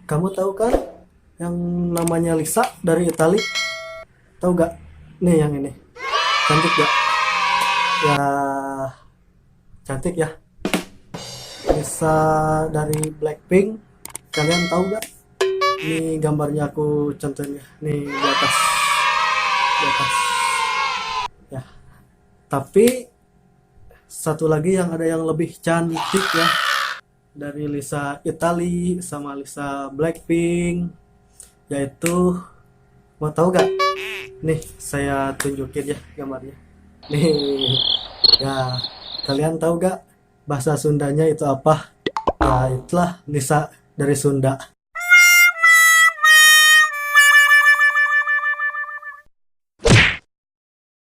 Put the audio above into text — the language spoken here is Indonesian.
Kamu tahu kan yang namanya Lisa dari Itali? Tahu gak? Nih yang ini. Cantik gak? Ya, cantik ya. Lisa dari Blackpink. Kalian tahu gak? Ini gambarnya aku contohnya. Nih di atas. Di atas. Ya. Tapi satu lagi yang ada yang lebih cantik ya. Dari Lisa Itali sama Lisa Blackpink. Yaitu, mau tahu gak? Nih, saya tunjukin ya gambarnya. Nih, ya, kalian tahu gak bahasa Sundanya itu apa? Ya, itulah Lisa dari Sunda.